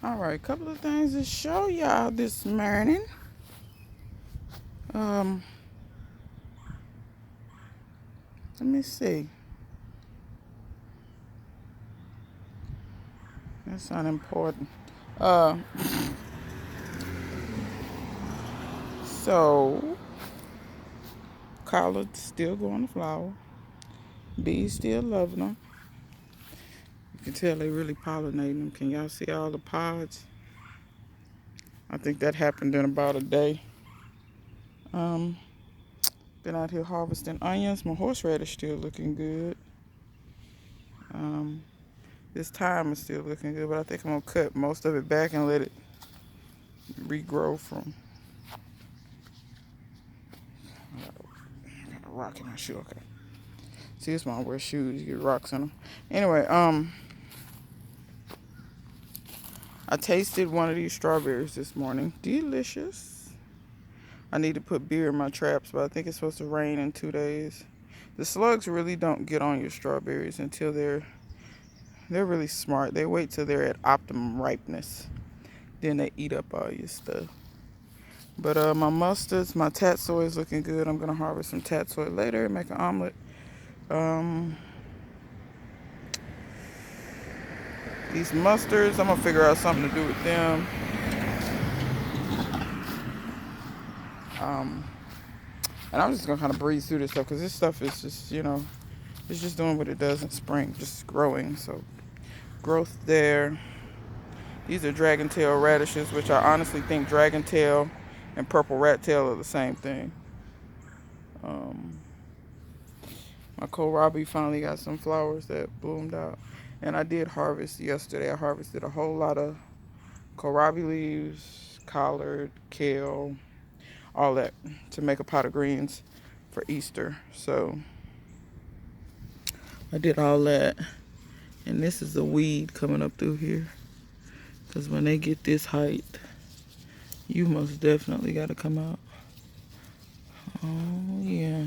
All right, couple of things to show y'all this morning. Um, Let me see. That's unimportant. Uh, so collards still going to flower. Bees still loving them. You can tell they really pollinating them. Can y'all see all the pods? I think that happened in about a day. Um, Been out here harvesting onions. My horseradish still looking good. Um, this thyme is still looking good, but I think I'm gonna cut most of it back and let it regrow from. I got a rock in my shoe. Okay. See, this one I wear shoes. You get rocks in them. Anyway, I tasted one of these strawberries this morning. Delicious. I need to put beer in my traps, but I think it's supposed to rain in 2 days. The slugs really don't get on your strawberries until they're really smart. They wait till they're at optimum ripeness. Then they eat up all your stuff. But my mustards, my tatsoi is looking good. I'm gonna harvest some tatsoi later and make an omelet. Um, these mustards, I'm gonna figure out something to do with them. And I'm just gonna kind of breeze through this stuff because this stuff is just, it's just doing what it does in spring, just growing. So growth there. These are dragon tail radishes, which I honestly think dragon tail and purple rat tail are the same thing. My kohlrabi finally got some flowers that bloomed out. And I did harvest yesterday. I harvested a whole lot of kohlrabi leaves, collard, kale, all that to make a pot of greens for Easter. So I did all that. And this is a weed coming up through here. Because when they get this height, you most definitely got to come out. Oh, yeah.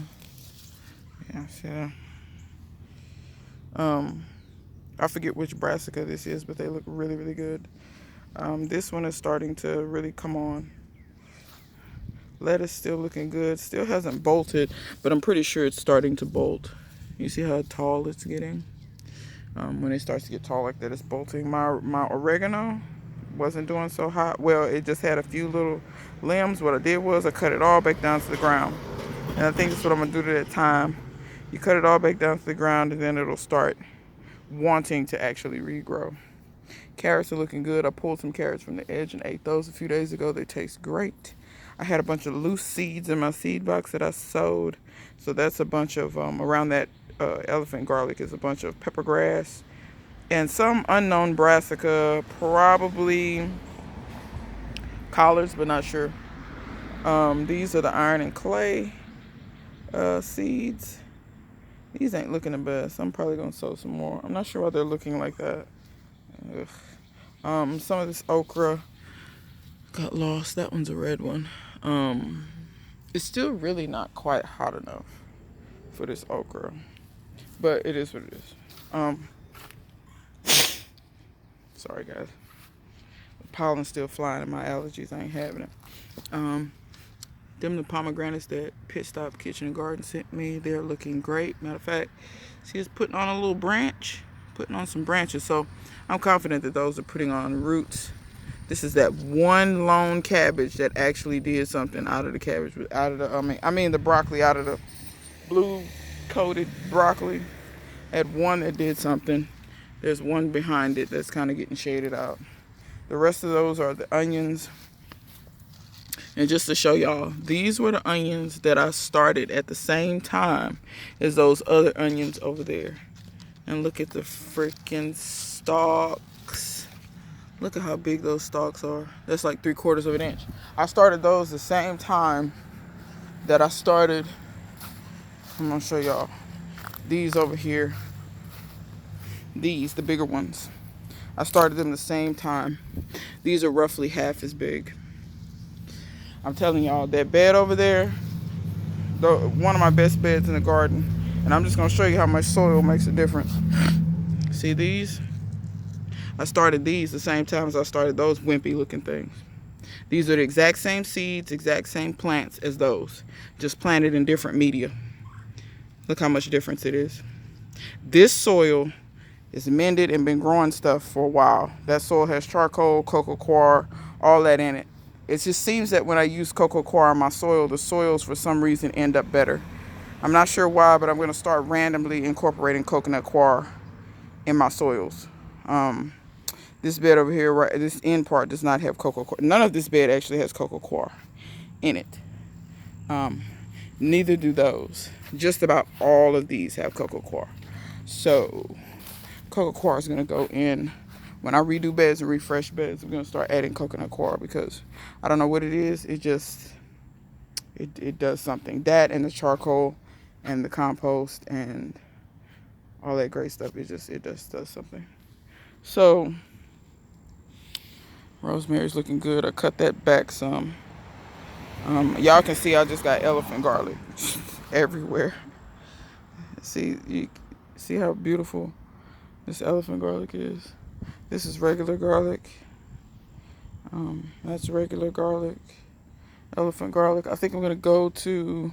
Yeah, see that? I forget which brassica this is, but they look really, really good. This one is starting to really come on. Lettuce still looking good. Still hasn't bolted, but I'm pretty sure it's starting to bolt. You see how tall it's getting? When it starts to get tall like that, it's bolting. My oregano wasn't doing so hot. Well, it just had a few little limbs. What I did was I cut it all back down to the ground. And I think that's what I'm going to do to that thyme. You cut it all back down to the ground, and then it'll start wanting to actually regrow. Carrots are looking good. I pulled some carrots from the edge and ate those a few days ago. They taste great. I had a bunch of loose seeds in my seed box that I sowed. So that's a bunch of, around that elephant garlic is a bunch of pepper grass and some unknown brassica, probably collards, but not sure. These are the iron and clay seeds. These ain't looking the best. I'm probably going to sow some more. I'm not sure why they're looking like that. Ugh. Some of this okra got lost. That one's a red one. It's still really not quite hot enough for this okra. But it is what it is. Sorry, guys. The pollen's still flying and my allergies. I ain't having it. Them the pomegranates that Pit Stop Kitchen and Garden sent me. They're looking great. Matter of fact, see it's putting on a little branch. Putting on some branches. So I'm confident that those are putting on roots. This is that one lone cabbage that actually did something out of the cabbage. Out of the, I mean the broccoli, out of the blue coated broccoli. Had one that did something. There's one behind it that's kind of getting shaded out. The rest of those are the onions. And just to show y'all, these were the onions that I started at the same time as those other onions over there. And look at the freaking stalks. Look at how big those stalks are. That's like 3/4 of an inch. I started those the same time that I started. I'm gonna show y'all these over here. These, the bigger ones. I started them the same time. These are roughly half as big. I'm telling y'all, that bed over there, one of my best beds in the garden. And I'm just going to show you how much soil makes a difference. See these? I started these the same time as I started those wimpy looking things. These are the exact same seeds, exact same plants as those, just planted in different media. Look how much difference it is. This soil is mended and been growing stuff for a while. That soil has charcoal, coco coir, all that in it. It just seems that when I use coco coir on my soil, the soils for some reason end up better. I'm not sure why, but I'm going to start randomly incorporating coconut coir in my soils. This bed over here, right, this end part does not have coco coir. None of this bed actually has coco coir in it. Neither do those. Just about all of these have coco coir. So coco coir is going to go in when I redo beds and refresh beds. I'm going to start adding coconut coir because I don't know what it is. It just it does something. That and the charcoal and the compost and all that great stuff. It just does something. So rosemary's looking good. I cut that back some. Y'all can see I just got elephant garlic everywhere. You see how beautiful this elephant garlic is. This is regular garlic. That's regular garlic. Elephant garlic. I think I'm going to go to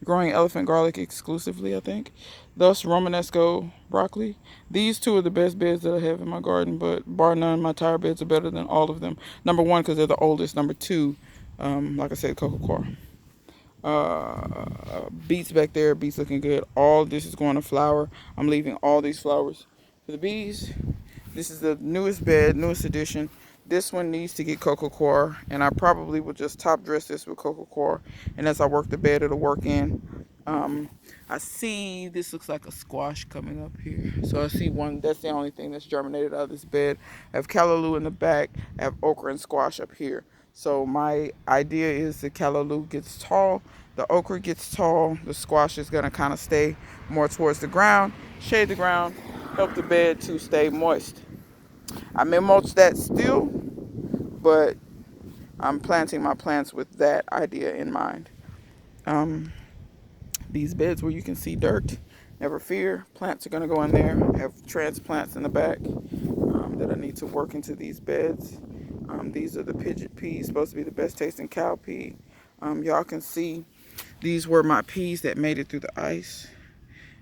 growing elephant garlic exclusively, I think. Thus, Romanesco broccoli. These two are the best beds that I have in my garden, but bar none, my tire beds are better than all of them. Number one, because they're the oldest. Number two, like I said, coco coir. Beets back there. Beets looking good. All this is going to flower. I'm leaving all these flowers for the bees. This is the newest bed, newest edition. This one needs to get coco coir, and I probably will just top dress this with coco coir. And as I work the bed, it'll work in. I see this looks like a squash coming up here. So I see one. That's the only thing that's germinated out of this bed. I have callaloo in the back. I have okra and squash up here. So my idea is the callaloo gets tall, the okra gets tall, the squash is going to kind of stay more towards the ground, shade the ground, help the bed to stay moist. I may mulch that still, but I'm planting my plants with that idea in mind. These beds where you can see dirt, never fear, plants are going to go in there. I have transplants in the back that I need to work into these beds. These are the pigeon peas, supposed to be the best tasting cow pea. Y'all can see these were my peas that made it through the ice.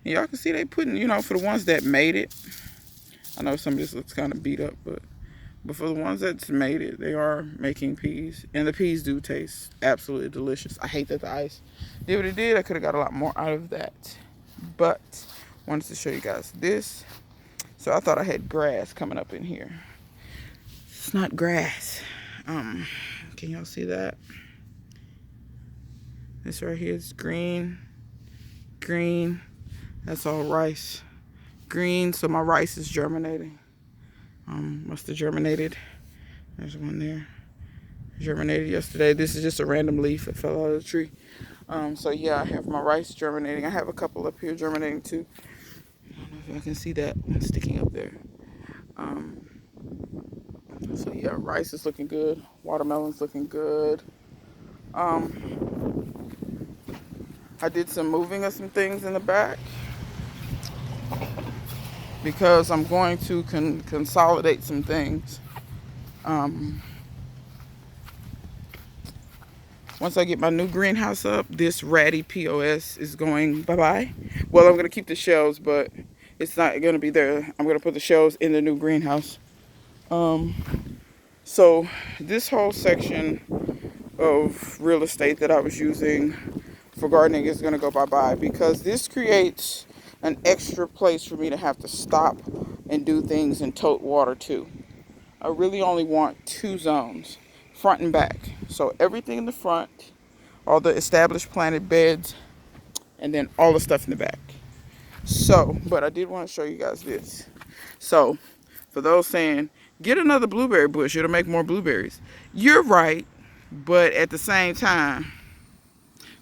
And y'all can see they putting, for the ones that made it. I know some of this looks kind of beat up, but for the ones that's made it, they are making peas. And the peas do taste absolutely delicious. I hate that the ice did what it did. I could have got a lot more out of that. But wanted to show you guys this. So I thought I had grass coming up in here. It's not grass. Can y'all see that? This right here is green. Green. That's all rice. Green, so my rice is germinating. Must have germinated. There's one there. Germinated yesterday. This is just a random leaf that fell out of the tree. So yeah, I have my rice germinating. I have a couple up here germinating too. I don't know if y'all can see that one sticking up there. So yeah, rice is looking good. Watermelon's looking good. I did some moving of some things in the back because I'm going to consolidate some things. Once I get my new greenhouse up, this ratty POS is going bye-bye. Well, I'm going to keep the shelves, but it's not going to be there. I'm going to put the shelves in the new greenhouse. So this whole section of real estate that I was using for gardening is going to go bye-bye because this creates an extra place for me to have to stop and do things and tote water to. I really only want 2 zones, front and back. So everything in the front, all the established planted beds, and then all the stuff in the back. So, but I did want to show you guys this. So, for those saying, get another blueberry bush, it'll make more blueberries. You're right, but at the same time,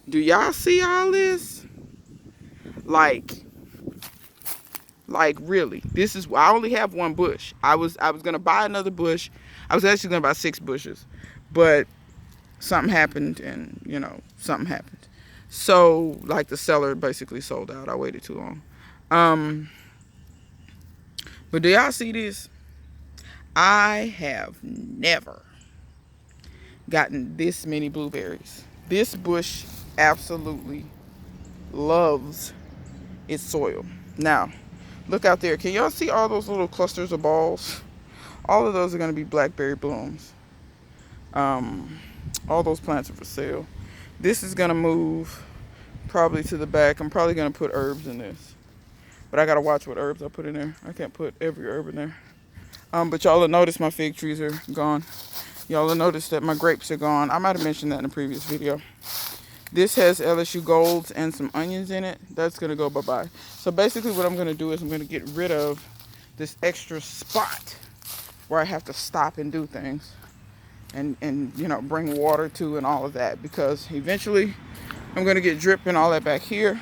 do y'all see all this? Like really, this is, I only have 1 bush. I was gonna buy another bush. I was actually gonna buy 6 bushes, but something happened, and something happened. So like the seller basically sold out. I waited too long. But do y'all see this? I have never gotten this many blueberries. This bush absolutely loves its soil. Now, look out there. Can y'all see all those little clusters of balls? All of those are going to be blackberry blooms. All those plants are for sale. This is going to move probably to the back. I'm probably going to put herbs in this. But I got to watch what herbs I put in there. I can't put every herb in there. But y'all will notice my fig trees are gone. Y'all will notice that my grapes are gone. I might have mentioned that in a previous video. This has LSU Golds and some onions in it. That's going to go bye-bye. So basically what I'm going to do is I'm going to get rid of this extra spot where I have to stop and do things. And you know, bring water to and all of that. Because eventually I'm going to get drip and all that back here.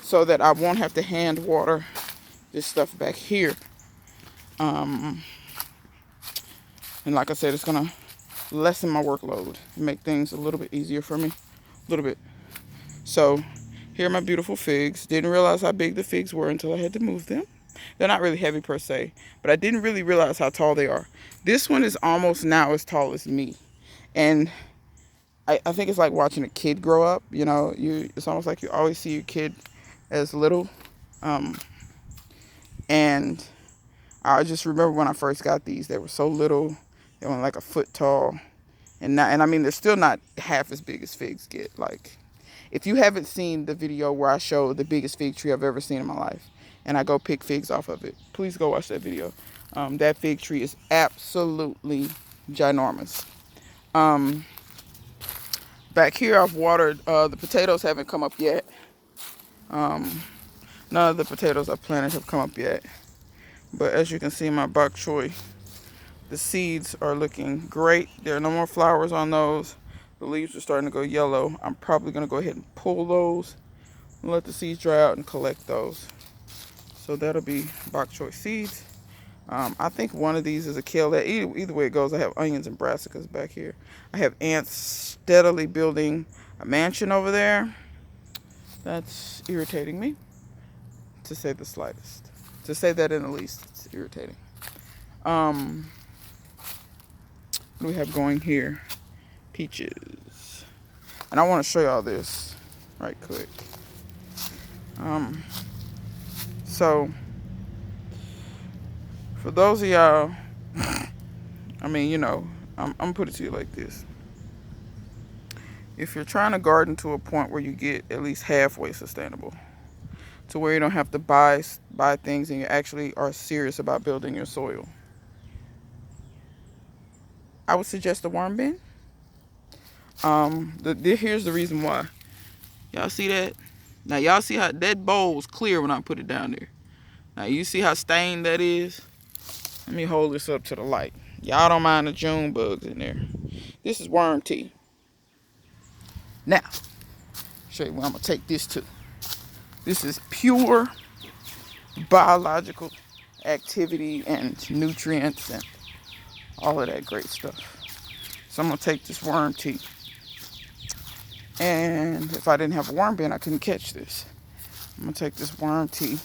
So that I won't have to hand water this stuff back here. And like I said, it's going to lessen my workload and make things a little bit easier for me. A little bit. So here are my beautiful figs. Didn't realize how big the figs were until I had to move them. They're not really heavy per se, but I didn't really realize how tall they are. This one is almost now as tall as me. And I think it's like watching a kid grow up. You know, it's almost like you always see your kid as little. And I just remember when I first got these, they were so little. They were like a foot tall. And I mean, they're still not half as big as figs get. Like, if you haven't seen the video where I show the biggest fig tree I've ever seen in my life, and I go pick figs off of it, please go watch that video. That fig tree is absolutely ginormous. Back here, I've watered. The potatoes haven't come up yet. None of the potatoes I planted have come up yet. But as you can see, my bok choy, the seeds are looking great. There are no more flowers on those. The leaves are starting to go yellow. I'm probably going to go ahead and pull those and let the seeds dry out and collect those. So that'll be bok choy seeds. I think one of these is a kale. That either way it goes, I have onions and brassicas back here. I have ants steadily building a mansion over there. That's irritating me, to say the slightest. To say that in the least, it's irritating. What do we have going here? Peaches. And I want to show y'all this right quick. So for those of y'all, I mean, you know, I'm gonna put it to you like this. If you're trying to garden to a point where you get at least halfway sustainable, to where you don't have to buy things and you actually are serious about building your soil, I would suggest a worm bin. Here's the reason why. Y'all see that? Now y'all see how that bowl was clear when I put it down there. Now you see how stained that is? Let me hold this up to the light. Y'all don't mind the June bugs in there. This is worm tea. Now, show you where I'm gonna take this to. This is pure biological activity and nutrients and all of that great stuff. So I'm gonna take this worm tea. And if I didn't have a worm bin, I couldn't catch this. I'm gonna take this worm tea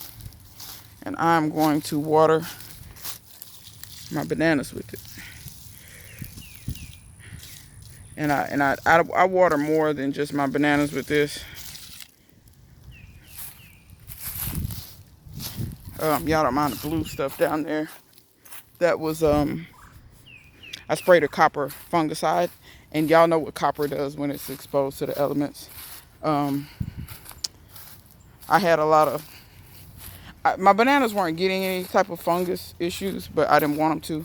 and I'm going to water my bananas with it. And I water more than just my bananas with this. Y'all don't mind the blue stuff down there. That was I sprayed a copper fungicide, and y'all know what copper does when it's exposed to the elements. I had a lot of my bananas weren't getting any type of fungus issues, but I didn't want them to,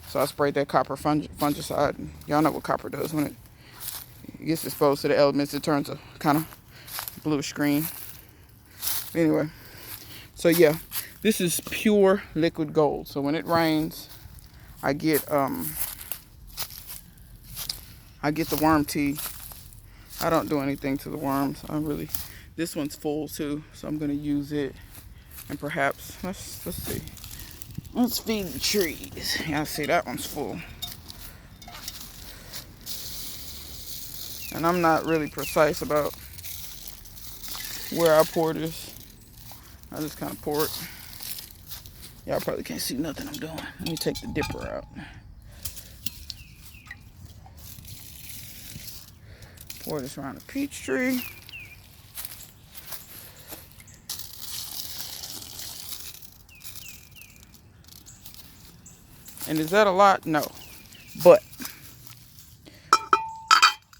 so I sprayed that copper fungicide. And y'all know what copper does when it gets exposed to the elements. It turns a kind of bluish green. Anyway, so yeah, this is pure liquid gold. So when it rains, I get the worm tea. I don't do anything to the worms. This one's full too, so I'm gonna use it. And perhaps let's see. Let's feed the trees. Yeah, see, that one's full. And I'm not really precise about where I pour this. I just kind of pour it Y'all probably can't see nothing I'm doing. Let me take the dipper out. Pour this around the peach tree. And is that a lot? No. But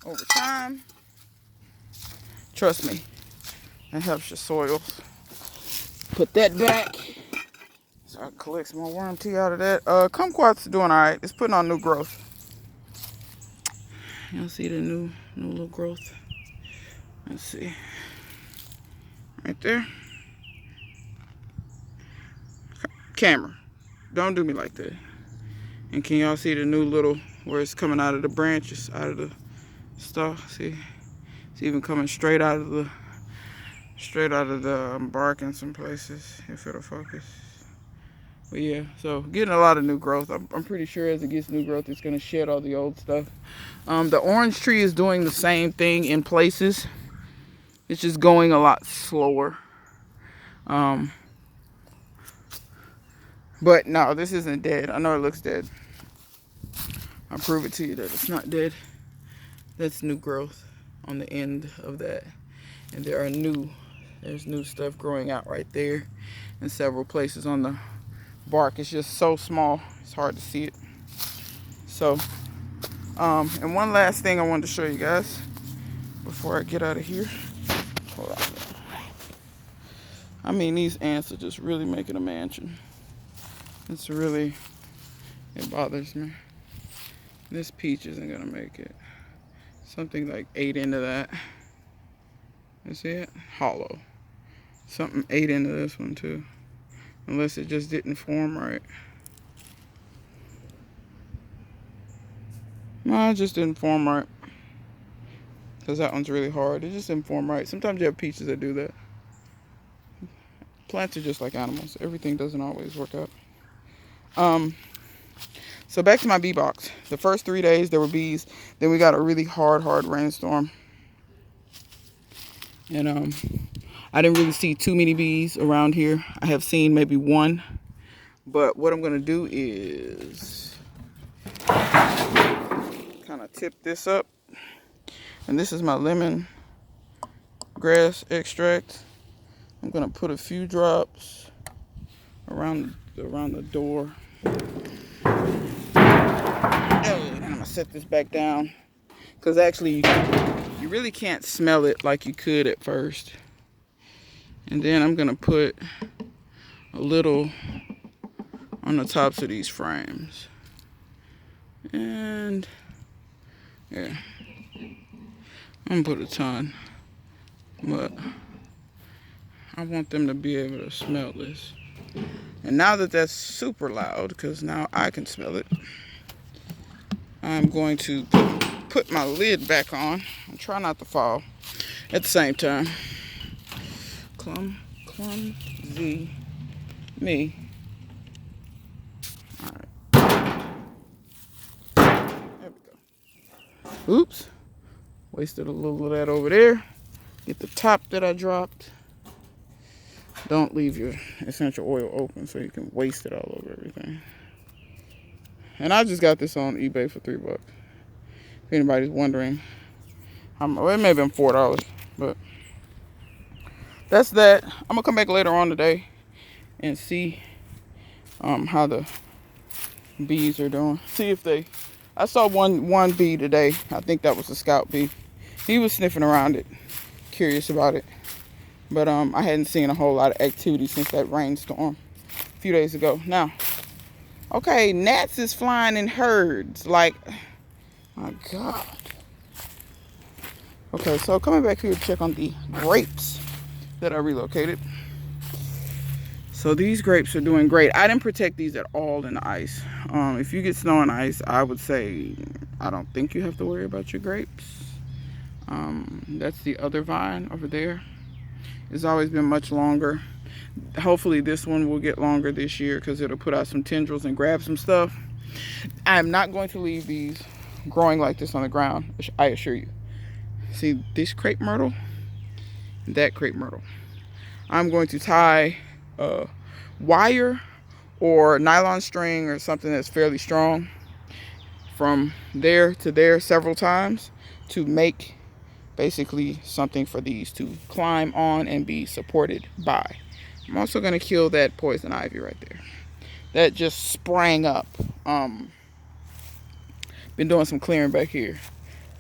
over time, trust me, that helps your soils. Put that back. So I can collect some more worm tea out of that. Kumquat's doing all right. It's putting on new growth. You'll see the new little growth. Let's see. Right there. Camera. Don't do me like that. And can y'all see the new little, where it's coming out of the branches, out of the stuff? See? It's even coming straight out of the bark in some places, if it'll focus. But yeah, so getting a lot of new growth. I'm pretty sure as it gets new growth, it's gonna shed all the old stuff. The orange tree is doing the same thing in places. It's just going a lot slower. But no, this isn't dead. I know it looks dead. I'll prove it to you that it's not dead. That's new growth on the end of that. And there's new stuff growing out right there in several places on the bark. It's just so small, it's hard to see it. So, and one last thing I wanted to show you guys before I get out of here. Hold on. I mean, these ants are just really making a mansion. It bothers me. This peach isn't gonna make it. Something like ate into that. You see it? Hollow. Something ate into this one too. Unless it just didn't form right. No, it just didn't form right. Because that one's really hard. It just didn't form right. Sometimes you have peaches that do that. Plants are just like animals. Everything doesn't always work out. So back to my bee box. The first 3 days there were bees. Then we got a really hard rainstorm. And I didn't really see too many bees around here. I have seen maybe one. But what I'm gonna do is kind of tip this up. And this is my lemon grass extract. I'm gonna put a few drops around the door. And I'm gonna set this back down, because actually you really can't smell it like you could at first. And then I'm gonna put a little on the tops of these frames. And yeah, I'm gonna put a ton, but I want them to be able to smell this. And now that that's super loud, because now I can smell it, I'm going to put my lid back on and try not to fall at the same time. Clumsy me. All right. There we go. Oops. Wasted a little of that over there. Get the top that I dropped. Don't leave your essential oil open so you can waste it all over everything. And I just got this on eBay for $3. If anybody's wondering, well, it may have been $4, but that's that. I'm gonna come back later on today and see how the bees are doing. See if I saw one bee today. I think that was a scout bee. He was sniffing around it, curious about it. But I hadn't seen a whole lot of activity since that rainstorm a few days ago. Now, okay, gnats is flying in herds. Like, my God. Okay, so coming back here to check on the grapes that I relocated. So these grapes are doing great. I didn't protect these at all in the ice. If you get snow and ice, I would say I don't think you have to worry about your grapes. That's the other vine over there. It's always been much longer. Hopefully this one will get longer this year, because it'll put out some tendrils and grab some stuff. I'm not going to leave these growing like this on the ground, I assure you. See this crepe myrtle and that crepe myrtle. I'm going to tie wire or nylon string or something that's fairly strong from there to there several times to make basically something for these to climb on and be supported by. I'm also going to kill that poison ivy right there. That just sprang up. Been doing some clearing back here.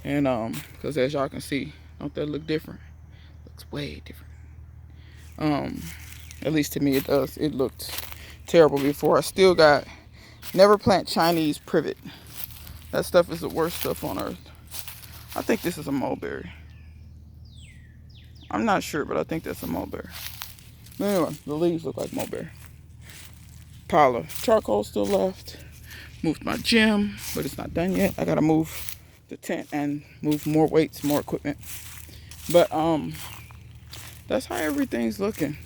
And because as y'all can see, don't that look different? Looks way different. At least to me it does. It looked terrible before. I still got never plant Chinese privet. That stuff is the worst stuff on earth. I think this is a mulberry. I'm not sure, but I think that's a mulberry. Anyway, the leaves look like mulberry. Pile of charcoal still left. Moved my gym, but it's not done yet. I gotta move the tent and move more weights, more equipment. But that's how everything's looking.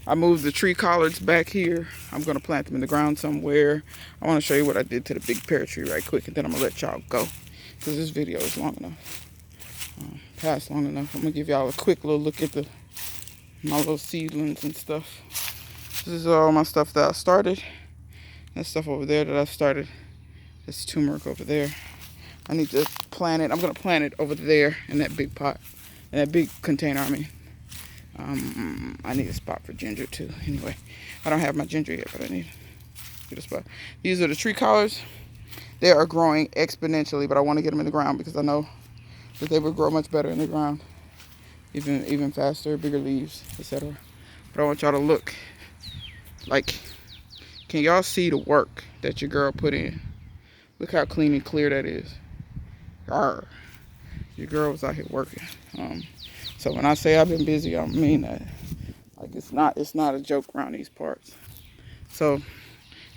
I moved the tree collards back here. I'm gonna plant them in the ground somewhere. I want to show you what I did to the big pear tree right quick, and then I'm gonna let y'all go because this video is long enough. Past long enough. I'm gonna give y'all a quick little look at my little seedlings and stuff. This is all my stuff that I started. That stuff over there that I started. This turmeric over there. I need to plant it. I'm gonna plant it over there in that big pot, in that big container. I need a spot for ginger too. Anyway, I don't have my ginger yet, but I need to get a spot. These are the tree collards. They are growing exponentially, but I want to get them in the ground because I know that they would grow much better in the ground, even faster, bigger leaves, etc. But I want y'all to look. Like, can y'all see the work that your girl put in? Look how clean and clear that is. Arr. Your girl was out here working. So when I say I've been busy, I mean that. Like, it's not a joke around these parts. So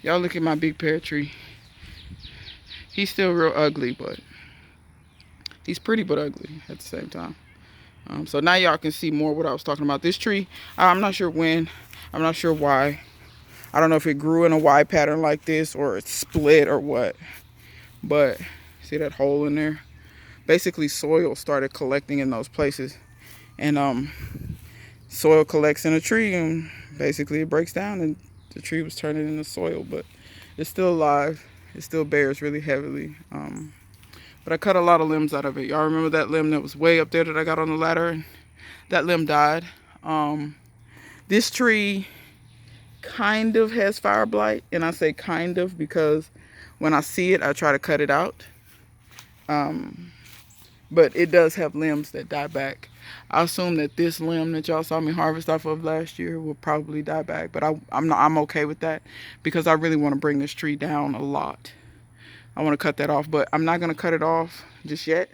y'all look at my big pear tree. He's still real ugly, but he's pretty but ugly at the same time. So now y'all can see more what I was talking about. This tree, I'm not sure when, I'm not sure why. I don't know if it grew in a Y pattern like this or it split or what. But see that hole in there? Basically soil started collecting in those places. And soil collects in a tree and basically it breaks down and the tree was turning into soil. But it's still alive. It still bears really heavily. But I cut a lot of limbs out of it. Y'all remember that limb that was way up there that I got on the ladder? That limb died. This tree kind of has fire blight, and I say kind of because when I see it I try to cut it out, but it does have limbs that die back. I assume that this limb that y'all saw me harvest off of last year will probably die back, but I'm okay with that because I really want to bring this tree down a lot. I want to cut that off, but I'm not going to cut it off just yet.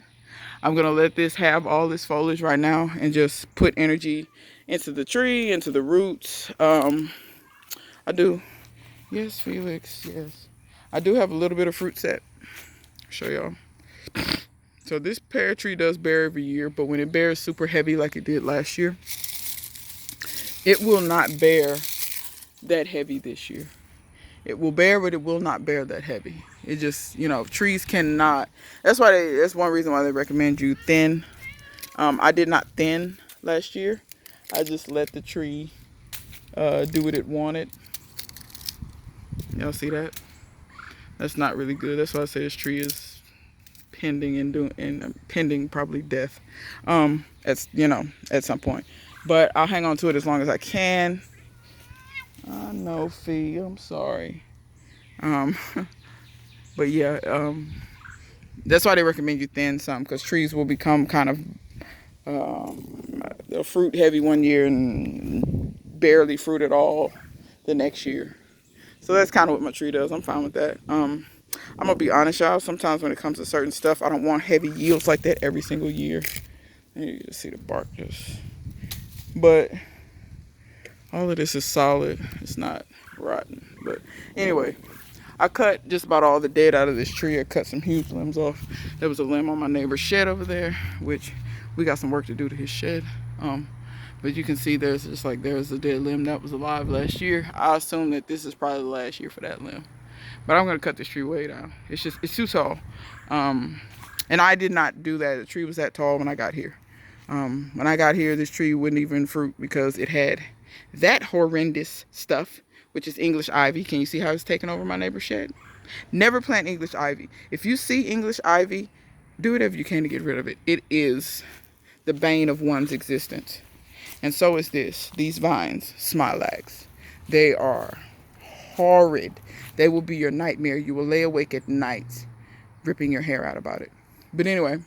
I'm going to let this have all this foliage right now and just put energy into the tree, into the roots. I do. Yes, Felix. Yes. I do have a little bit of fruit set. I'll show y'all. So this pear tree does bear every year, but when it bears super heavy like it did last year, it will not bear that heavy this year. It will bear, but it will not bear that heavy. It just, trees cannot. That's one reason why they recommend you thin. I did not thin last year. I just let the tree do what it wanted. Y'all see that? That's not really good. That's why I say this tree is pending probably death. At some point. But I'll hang on to it as long as I can. I know, Fee. I'm sorry. But yeah, that's why they recommend you thin some, because trees will become kind of they'll fruit heavy one year and barely fruit at all the next year. So that's kind of what my tree does. I'm fine with that. I'm gonna be honest, y'all. Sometimes when it comes to certain stuff, I don't want heavy yields like that every single year. And you just see the bark just. But all of this is solid. It's not rotten. But anyway, I cut just about all the dead out of this tree. I cut some huge limbs off. There was a limb on my neighbor's shed over there, which we got some work to do to his shed. But you can see there's a dead limb that was alive last year. I assume that this is probably the last year for that limb. But I'm gonna cut this tree way down. It's too tall. And I did not do that. The tree was that tall when I got here. When I got here, this tree wouldn't even fruit because it had that horrendous stuff, which is English ivy. Can you see how it's taking over my neighbor's shed? Never plant English ivy. If you see English ivy, do whatever you can to get rid of it. It is the bane of one's existence. And so is this. These vines, smilax. They are horrid. They will be your nightmare. You will lay awake at night ripping your hair out about it. But anyway,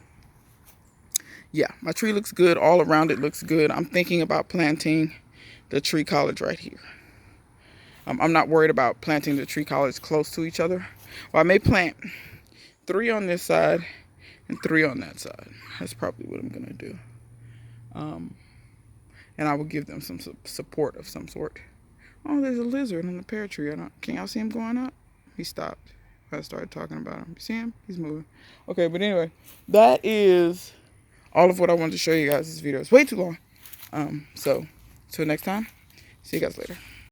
yeah, my tree looks good. All around it looks good. I'm thinking about planting the tree college right here. I'm not worried about planting the tree college close to each other. Well, I may plant 3 on this side and 3 on that side. That's probably what I'm going to do. And I will give them some support of some sort. Oh, there's a lizard in the pear tree. Can y'all see him going up? He stopped. I started talking about him. You see him? He's moving. Okay, but anyway, that is all of what I wanted to show you guys. This video is way too long. So, till next time, see you guys later.